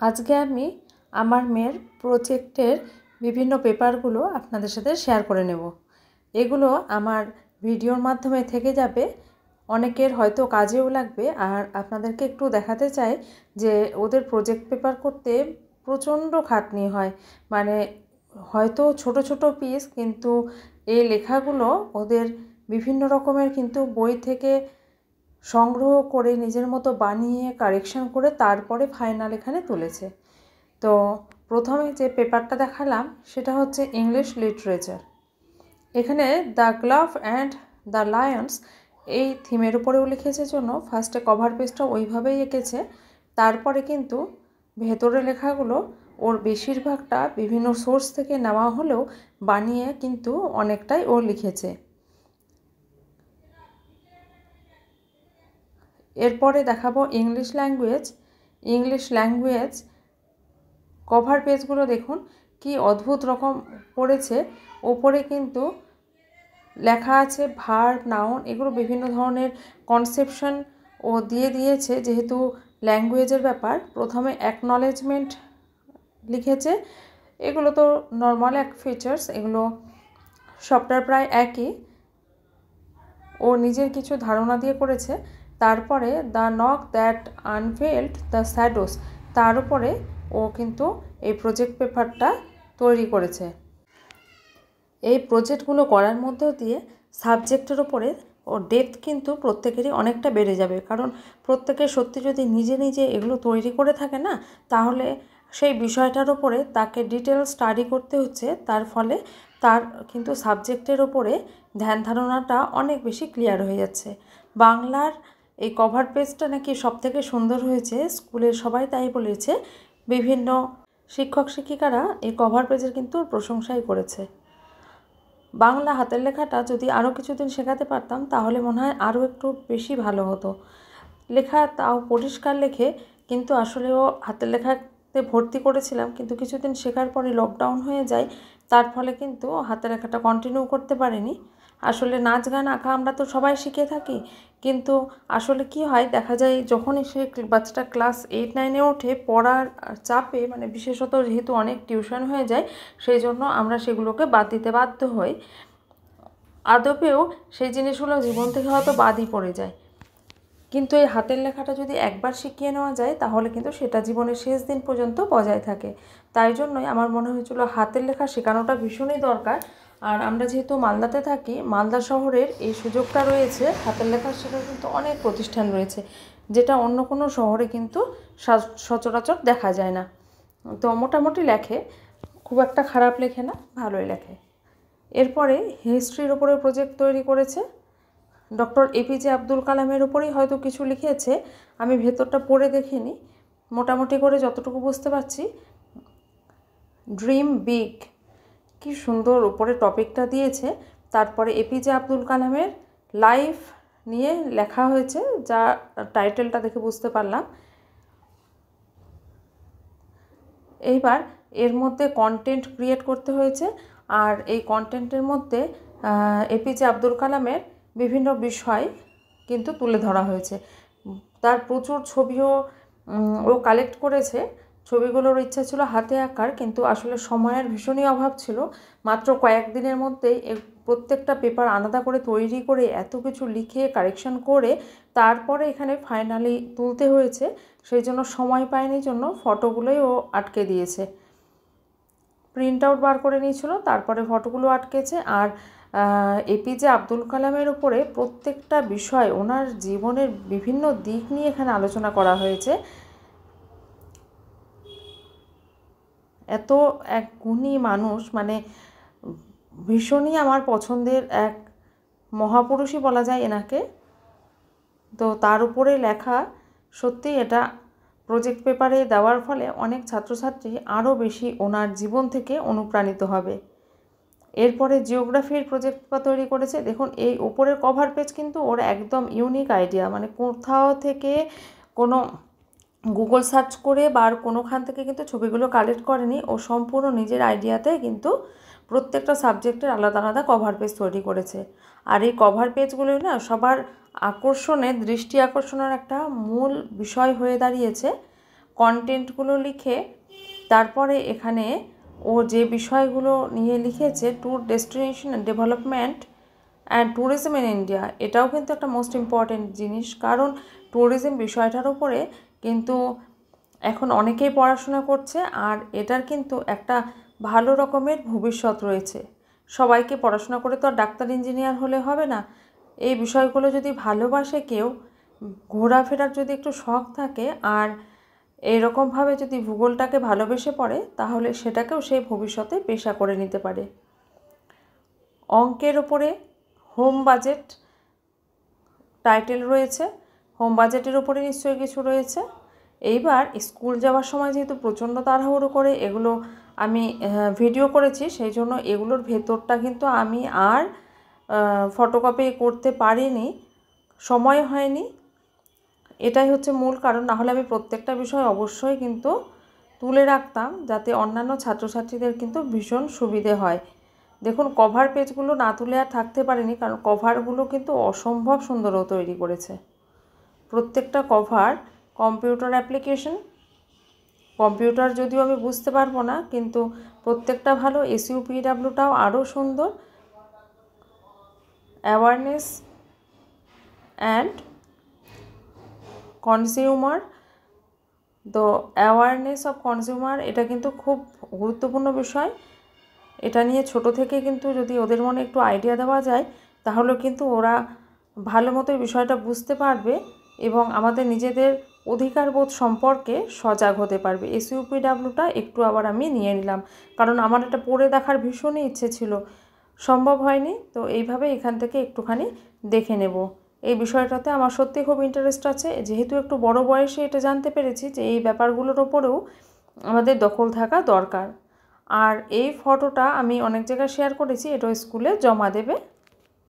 আজকে আমি আমার মেয়ের প্রজেক্টের বিভিন্ন পেপারগুলো আপনাদের সাথে শেয়ার করে নেব। এগুলো আমার ভিডিওর মাধ্যমে থেকে যাবে, অনেকের হয়তো কাজেও লাগবে। আর আপনাদেরকে একটু দেখাতে চাই যে ওদের প্রজেক্ট পেপার করতে প্রচণ্ড খাটনি হয়। মানে হয়তো ছোট ছোট পিস, কিন্তু এই লেখাগুলো ওদের বিভিন্ন রকমের কিন্তু বই থেকে সংগ্রহ করে নিজের মতো বানিয়ে কারেকশন করে তারপরে ফাইনাল এখানে তুলেছে। তো প্রথমে যে পেপারটা দেখালাম সেটা হচ্ছে ইংলিশ লিটারেচার। এখানে the glove and the Lions এই থিমের উপরেও লিখেছে জন্য ফার্স্টে কভার পেজটা ওইভাবেই এঁকেছে। তারপরে কিন্তু ভেতরে লেখাগুলো ওর বেশিরভাগটা বিভিন্ন সোর্স থেকে নেওয়া হলেও বানিয়ে কিন্তু অনেকটাই ও লিখেছে। এরপরে দেখাবো ইংলিশ ল্যাঙ্গুয়েজ। কভার পেজগুলো দেখুন কি অদ্ভুত রকম পড়েছে। ওপরে কিন্তু লেখা আছে ভার্ব, নাউন, এগুলো বিভিন্ন ধরনের কনসেপশন ও দিয়ে দিয়েছে। যেহেতু ল্যাঙ্গুয়েজের ব্যাপার, প্রথমে অ্যাকনলেজমেন্ট লিখেছে। এগুলো তো নর্মাল এক ফিচার্স, এগুলো সবটা প্রায় একই। ও নিজের কিছু ধারণা দিয়ে করেছে। তারপরে the knock that unveiled the shadows, তার উপরে ও কিন্তু এই প্রজেক্ট পেপারটা তৈরি করেছে। এই প্রজেক্টগুলো করার মধ্য দিয়ে সাবজেক্টের ওপরে ও ডেপথ কিন্তু প্রত্যেকেরই অনেকটা বেড়ে যাবে। কারণ প্রত্যেকে সত্যি যদি নিজে নিজে এগুলো তৈরি করে থাকে না, তাহলে সেই বিষয়টার ওপরে তাকে ডিটেল স্টাডি করতে হচ্ছে। তার ফলে তার কিন্তু সাবজেক্টের ওপরে ধ্যান ধারণাটা অনেক বেশি ক্লিয়ার হয়ে যাচ্ছে। বাংলার এই কভার পেজটা নাকি সবথেকে সুন্দর হয়েছে, স্কুলের সবাই তাই বলেছে। বিভিন্ন শিক্ষক শিক্ষিকারা এই কভার পেজের কিন্তু প্রশংসাই করেছে। বাংলা হাতের লেখাটা যদি আরও কিছুদিন শেখাতে পারতাম তাহলে মনে হয় আরও একটু বেশি ভালো হতো। লেখা তাও পরিষ্কার লেখে, কিন্তু আসলেও হাতের লেখাতে ভর্তি করেছিলাম, কিন্তু কিছুদিন শেখার পরে লকডাউন হয়ে যায়। তার ফলে কিন্তু হাতের লেখাটা কন্টিনিউ করতে পারিনি। আসলে নাচ গান আঁকা আমরা তো সবাই শিখে থাকি, কিন্তু আসলে কি হয় দেখা যায় যখনই সে বাচ্চাটা ক্লাস 8-9-এ ওঠে, পড়ার চাপে, মানে বিশেষত যেহেতু অনেক টিউশন হয়ে যায়, সেই জন্য আমরা সেগুলোকে বাদ দিতে বাধ্য হই। আদপেও সেই জিনিসগুলো জীবন থেকে হয়তো বাদই পড়ে যায়। কিন্তু এই হাতের লেখাটা যদি একবার শিখিয়ে নেওয়া যায় তাহলে কিন্তু সেটা জীবনের শেষ দিন পর্যন্ত বজায় থাকে। তাই জন্যই আমার মনে হয়েছিল হাতের লেখা শেখানোটা ভীষণই দরকার। আর আমরা যেহেতু মালদাতে থাকি, মালদা শহরের এই সুযোগটা রয়েছে, হাতের লেখা শেখার কিন্তু অনেক প্রতিষ্ঠান রয়েছে, যেটা অন্য কোনো শহরে কিন্তু সচরাচর দেখা যায় না। তো মোটামুটি লেখে, খুব একটা খারাপ লেখে না, ভালোই লেখে। এরপরে হিস্ট্রির ওপরে প্রজেক্ট তৈরি করেছে। ডক্টর এপিজে আব্দুল কালামের ওপরেই হয়তো কিছু লিখেছে, আমি ভেতরটা পড়ে দেখিনি। মোটামুটি করে যতটুকু বুঝতে পারছি, ড্রিম বিগ, কি সুন্দর উপরে টপিকটা দিয়েছে। তারপরে এপিজে আব্দুল কালামের লাইফ নিয়ে লেখা হয়েছে, যা টাইটেলটা দেখে বুঝতে পারলাম। এইবার এর মধ্যে কন্টেন্ট ক্রিয়েট করতে হয়েছে, আর এই কন্টেন্টের মধ্যে এপিজে আব্দুল কালামের বিভিন্ন বিষয় কিন্তু তুলে ধরা হয়েছে। তার প্রচুর ছবিও ও কালেক্ট করেছে। ছবিগুলোর ইচ্ছা ছিল হাতে আঁকার, কিন্তু আসলে সময়ের ভীষণই অভাব ছিল। মাত্র কয়েকদিনের মধ্যেই প্রত্যেকটা পেপার আলাদা করে তৈরি করে এত কিছু লিখে কারেকশন করে তারপরে এখানে ফাইনালি তুলতে হয়েছে। সেই জন্য সময় পায়নি, জন্য ফটোগুলোই ও আটকে দিয়েছে। প্রিন্ট আউট বার করে নিয়েছিল, তারপরে ফটোগুলো আটকেছে। আর এপিজে আব্দুল কালামের উপরে প্রত্যেকটা বিষয়, ওনার জীবনের বিভিন্ন দিক নিয়ে এখানে আলোচনা করা হয়েছে। এত এক গুণী মানুষ, মানে ভীষণই আমার পছন্দের এক মহাপুরুষই বলা যায় এনাকে। তো তার উপরে লেখা, সত্যি এটা প্রজেক্ট পেপারে দেওয়ার ফলে অনেক ছাত্রছাত্রী আরও বেশি ওনার জীবন থেকে অনুপ্রাণিত হবে। এরপরে জিওগ্রাফির প্রজেক্ট পেপার তৈরি করেছে। দেখুন এই উপরের কভার পেজ কিন্তু ওর একদম ইউনিক আইডিয়া, মানে কোথাও থেকে কোনো গুগল সার্চ করে বা কোনোখান থেকে কিন্তু ছবিগুলো কালেক্ট করেনি, ও সম্পূর্ণ নিজের আইডিয়াতে কিন্তু প্রত্যেকটা সাবজেক্টের আলাদা আলাদা কভার পেজ তৈরি করেছে। আর এই কভার পেজগুলোই না সবার দৃষ্টি আকর্ষণের একটা মূল বিষয় হয়ে দাঁড়িয়েছে। কন্টেন্টগুলো লিখে তারপরে এখানে ও যে বিষয়গুলো নিয়ে লিখেছে, tour destination development and tourism in India, এটাও কিন্তু একটা মোস্ট ইম্পর্টেন্ট জিনিস, কারণ ট্যুরিজম বিষয়টার উপরে কিন্তু এখন অনেকেই পড়াশোনা করছে, আর এটার কিন্তু একটা ভালো রকমের ভবিষ্যৎ রয়েছে। সবাইকে পড়াশোনা করে তো আর ডাক্তার ইঞ্জিনিয়ার হলে হবে না। এই বিষয়গুলো যদি ভালোবাসে কেউ, ঘোরাফেরার যদি একটু শখ থাকে, আর এইরকমভাবে যদি ভূগোলটাকে ভালোবেসে পড়ে, তাহলে সেটাকেও সে ভবিষ্যতে পেশা করে নিতে পারে। অঙ্কের ওপরে হোম বাজেট টাইটেল রয়েছে, হোম বাজেটের ওপরে নিশ্চয়ই কিছু রয়েছে। এইবার স্কুল যাওয়ার সময় যেহেতু প্রচণ্ড তাড়াহুড়ো করে এগুলো আমি ভিডিও করেছি, সেই জন্য এগুলোর ভেতরটা কিন্তু আমি আর ফটোকপি করতে পারিনি, সময় হয়নি। এটাই হচ্ছে মূল কারণ, নাহলে আমি প্রত্যেকটা বিষয় অবশ্যই কিন্তু তুলে রাখতাম, যাতে অন্যান্য ছাত্রছাত্রীদের কিন্তু ভীষণ সুবিধে হয়। দেখুন, কভার পেজগুলো না তুলে আর থাকতে পারিনি, কারণ কভারগুলো কিন্তু অসম্ভব সুন্দরও তৈরি করেছে। প্রত্যেকটা কভার কম্পিউটার অ্যাপ্লিকেশন, কম্পিউটার যদিও আমি বুঝতে পারবো না, কিন্তু প্রত্যেকটা ভালো। SUPWটাও আরও সুন্দর। অ্যাওয়ারনেস অ্যান্ড কনজিউমার, তো অ্যাওয়ারনেস অফ কনজিউমার এটা কিন্তু খুব গুরুত্বপূর্ণ বিষয়। এটা নিয়ে ছোট থেকে কিন্তু যদি ওদের মনে একটু আইডিয়া দেওয়া যায়, তাহলে কিন্তু ওরা ভালো মতো বিষয়টা বুঝতে পারবে এবং আমাদের নিজেদের অধিকারবোধ সম্পর্কে সজাগ হতে পারবে। SUPWটা একটু আবার আমি নিয়ে নিলাম, কারণ আমার এটা পড়ে দেখার ভীষণই ইচ্ছে ছিল, সম্ভব হয়নি। তো এইভাবে এখান থেকে একটুখানি দেখে নেব। এই বিষয়টাতে আমার সত্যি খুব ইন্টারেস্ট আছে, যেহেতু একটু বড় বয়সে এটা জানতে পেরেছি যে এই ব্যাপারগুলোর ওপরেও আমাদের দখল থাকা দরকার। আর এই ফটোটা আমি অনেক জায়গায় শেয়ার করেছি, এটাও স্কুলে জমা দেবে।